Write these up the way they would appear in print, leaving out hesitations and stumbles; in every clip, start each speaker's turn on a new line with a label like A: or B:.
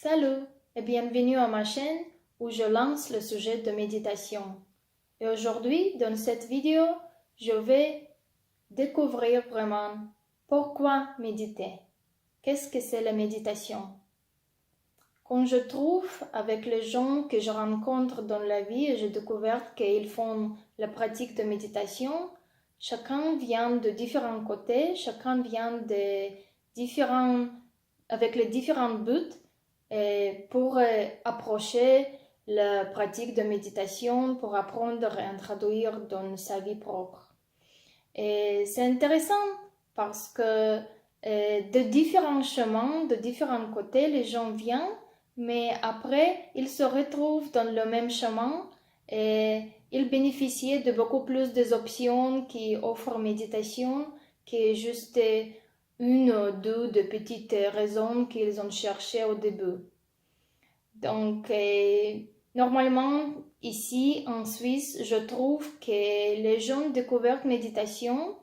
A: Salut et bienvenue à ma chaîne où je lance le sujet de méditation. Et aujourd'hui, dans cette vidéo, je vais découvrir vraiment pourquoi méditer. Qu'est-ce que c'est la méditation? Quand je trouve avec les gens que je rencontre dans la vie, j'ai découvert qu'ils font la pratique de méditation. Chacun vient de différents côtés, chacun vient avec les différents buts pour approcher la pratique de méditation, pour apprendre et introduire dans sa vie propre. Et c'est intéressant parce que de différents chemins, de différents côtés, les gens viennent, mais après, ils se retrouvent dans le même chemin et ils bénéficient de beaucoup plus des options qui offrent méditation que juste une ou deux de petites raisons qu'ils ont cherchées au début. Donc, normalement, ici en Suisse, je trouve que les gens découvrent méditation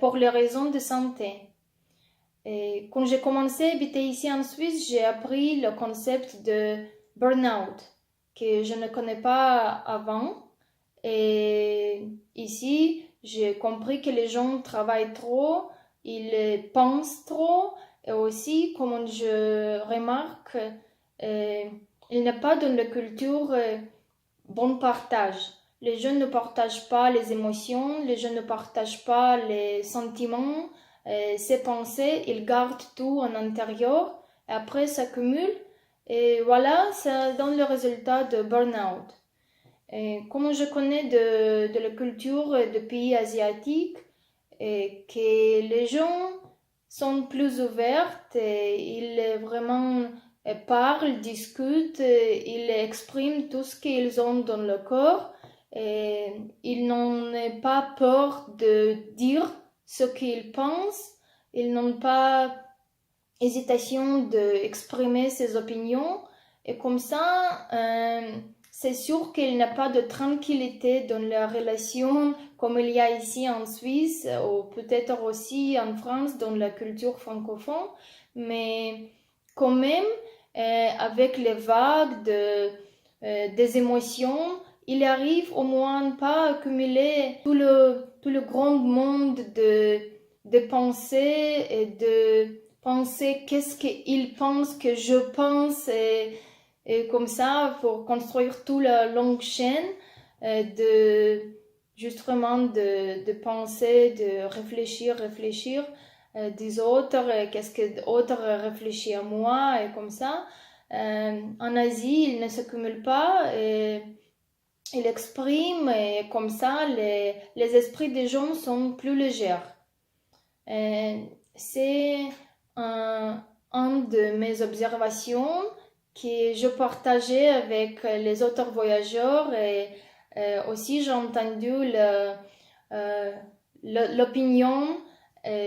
A: pour les raisons de santé. Et quand j'ai commencé à habiter ici en Suisse, j'ai appris le concept de burn-out que je ne connais pas avant. Et ici, j'ai compris que les gens travaillent trop, ils pensent trop, et aussi, comme je remarque, il n'y a pas dans la culture bon partage. Les jeunes ne partagent pas les émotions, les jeunes ne partagent pas les sentiments, ses pensées, ils gardent tout en intérieur, et après ça cumule, et voilà, ça donne le résultat de burn-out. Et comme je connais de la culture de pays asiatiques, et que les gens sont plus ouverts, et ils vraiment parlent, discutent, ils expriment tout ce qu'ils ont dans le corps, et ils n'ont pas peur de dire ce qu'ils pensent, ils n'ont pas hésitation d'exprimer ses opinions, et comme ça, c'est sûr qu'il n'y a pas de tranquillité dans la relation comme il y a ici en Suisse ou peut-être aussi en France dans la culture francophone, mais quand même, avec les vagues des émotions, il arrive au moins pas à accumuler tout le grand monde de pensées et de penser qu'est-ce qu'il pense que je pense et comme ça pour construire toute la longue chaîne justement de penser, de réfléchir des autres, qu'est-ce que d'autres réfléchissent à moi et comme ça. En Asie, il ne s'accumule pas et il exprime et comme ça les esprits des gens sont plus légers. C'est un de mes observations que je partageais avec les autres voyageurs et aussi j'ai entendu l'opinion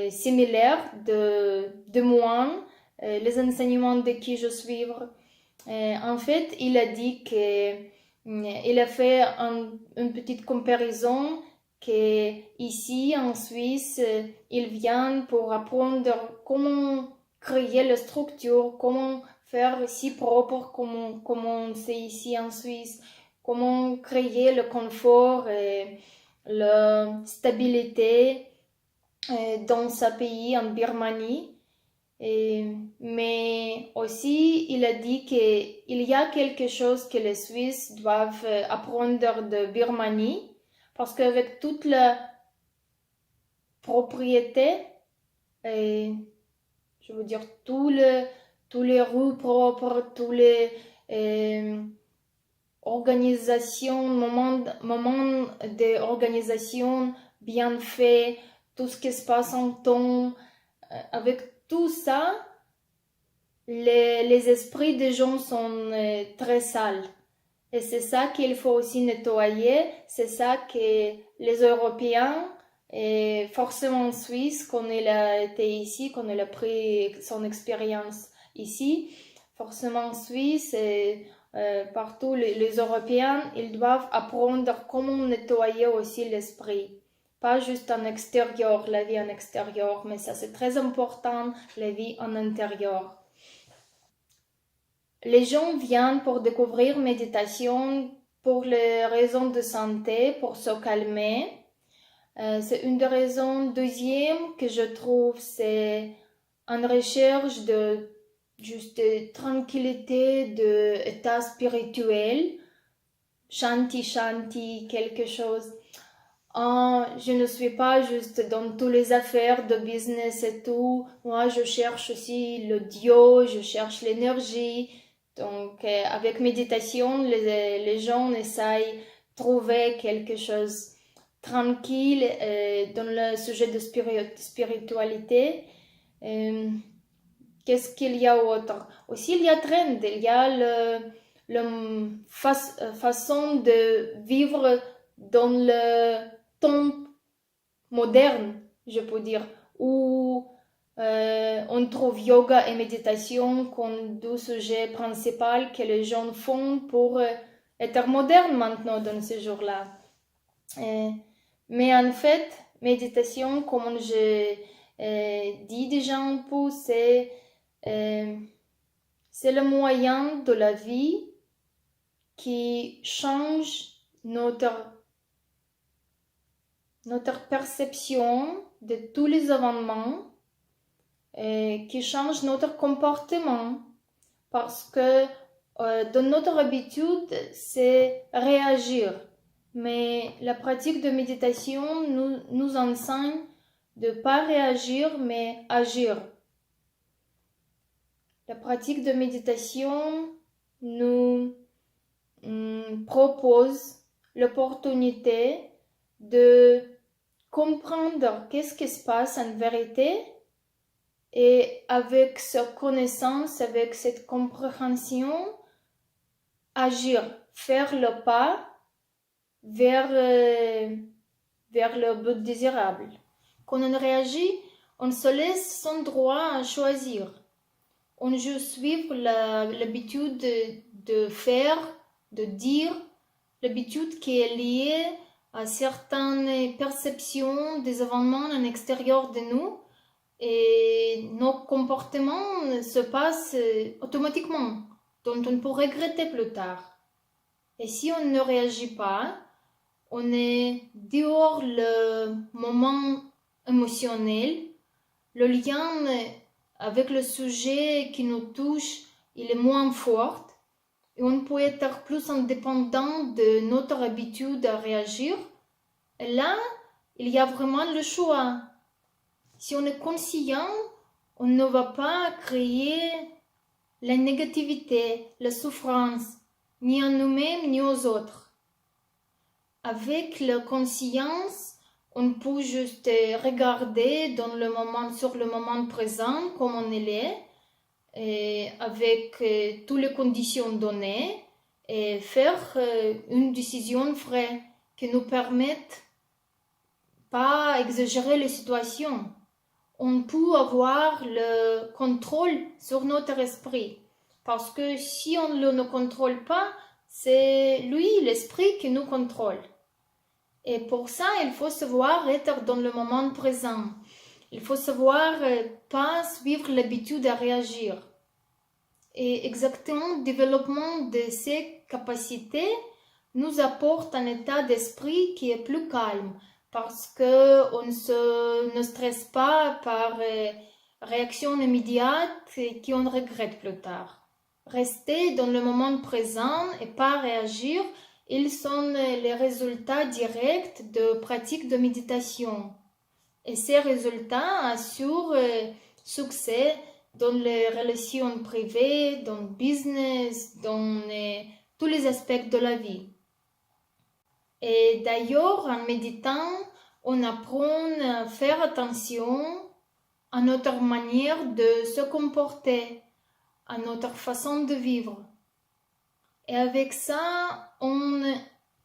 A: similaire de moi, les enseignements de qui je suis. En fait, il a dit qu'il a fait une petite comparaison que ici en Suisse, ils viennent pour apprendre comment créer la structure, comment faire si propre comme c'est ici en Suisse, comment créer le confort et la stabilité dans ce pays, en Birmanie. Mais aussi, il a dit qu'il y a quelque chose que les Suisses doivent apprendre de Birmanie, parce qu'avec toute la propriété, je veux dire tous les rues propres, tous les organisations, moments d'organisation bien faits, tout ce qui se passe en temps, avec tout ça, les esprits des gens sont très sales. Et c'est ça qu'il faut aussi nettoyer, c'est ça que les Européens, et forcément Suisses, qu'on ait été ici, qu'on ait pris son expérience ici, forcément Suisse et partout les Européens, ils doivent apprendre comment nettoyer aussi l'esprit. Pas juste en extérieur, la vie en extérieur, mais ça c'est très important, la vie en intérieur. Les gens viennent pour découvrir méditation pour les raisons de santé, pour se calmer. C'est une des raisons. Deuxième que je trouve, c'est en recherche de juste de tranquillité, d'état spirituel, shanti shanti, quelque chose. Je ne suis pas juste dans toutes les affaires de business et tout. Moi, je cherche aussi le Dieu, je cherche l'énergie. Donc, avec méditation, les gens essayent de trouver quelque chose tranquille dans le sujet de spiritualité. Qu'est-ce qu'il y a autre? Aussi, il y a trend, il y a façon de vivre dans le temps moderne, je peux dire, où on trouve yoga et méditation comme deux sujets principaux que les gens font pour être modernes maintenant dans ces jours-là. Mais en fait, méditation, comme je dis déjà un peu, c'est le moyen de la vie qui change notre perception de tous les événements, qui change notre comportement, parce que dans notre habitude, c'est réagir. Mais la pratique de méditation nous enseigne de ne pas réagir, mais agir. La pratique de méditation nous propose l'opportunité de comprendre qu'est-ce qui se passe en vérité, et avec cette connaissance, avec cette compréhension, agir, faire le pas vers le but désirable. Quand on réagit, on se laisse son droit à choisir. On juste suivre l'habitude de faire, de dire, l'habitude qui est liée à certaines perceptions des événements en extérieur de nous, et nos comportements se passent automatiquement, dont on peut regretter plus tard. Et si on ne réagit pas, on est dehors le moment émotionnel, le lien avec le sujet qui nous touche, il est moins fort, et on peut être plus indépendant de notre habitude à réagir. Et là, il y a vraiment le choix. Si on est conscient, on ne va pas créer la négativité, la souffrance, ni en nous-mêmes, ni aux autres. Avec la conscience, on peut juste regarder sur le moment présent comme on est, et avec toutes les conditions données, et faire une décision vraie qui nous permette pas exagérer les situations. On peut avoir le contrôle sur notre esprit, parce que si on ne le contrôle pas, c'est lui, l'esprit, qui nous contrôle. Et pour ça, il faut savoir être dans le moment présent. Il faut savoir pas suivre l'habitude à réagir. Et exactement, le développement de ces capacités nous apporte un état d'esprit qui est plus calme, parce qu'on ne stresse pas par réaction immédiate qu'on regrette plus tard. Rester dans le moment présent et pas réagir, ils sont les résultats directs de pratiques de méditation. Et ces résultats assurent succès dans les relations privées, dans le business, dans tous les aspects de la vie. Et d'ailleurs, en méditant, on apprend à faire attention à notre manière de se comporter, à notre façon de vivre. Et avec ça, on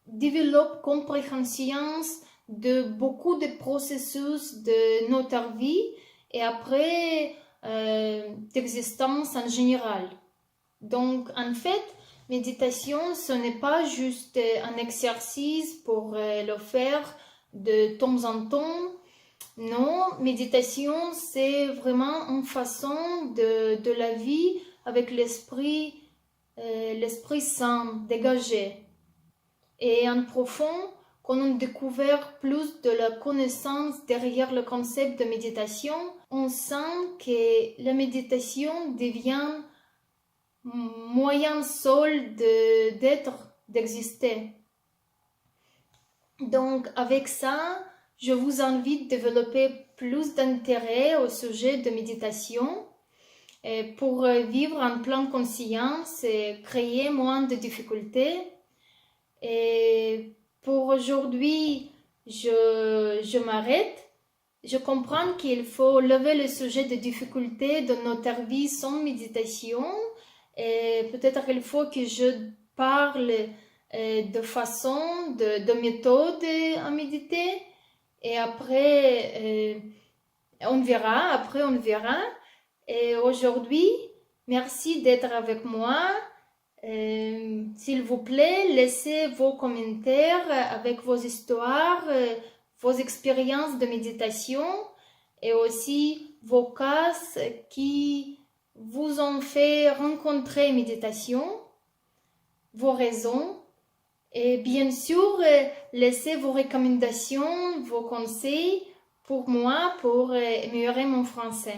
A: développe compréhension de beaucoup de processus de notre vie et après d'existence en général. Donc, en fait, méditation, ce n'est pas juste un exercice pour le faire de temps en temps. Non, méditation, c'est vraiment une façon de la vie avec l'esprit l'Esprit Saint dégagé. Et en profond, quand on découvre plus de la connaissance derrière le concept de méditation, on sent que la méditation devient moyen seul d'être, d'exister. Donc avec ça, je vous invite à développer plus d'intérêt au sujet de méditation pour vivre en pleine conscience et créer moins de difficultés. Et pour aujourd'hui, je m'arrête. Je comprends qu'il faut lever le sujet de difficultés de notre vie sans méditation. Et peut-être qu'il faut que je parle de façon, de méthode à méditer. Et après, on verra. Et aujourd'hui, merci d'être avec moi. S'il vous plaît, laissez vos commentaires avec vos histoires, vos expériences de méditation et aussi vos cas qui vous ont fait rencontrer méditation, vos raisons. Et bien sûr, laissez vos recommandations, vos conseils pour moi pour améliorer mon français.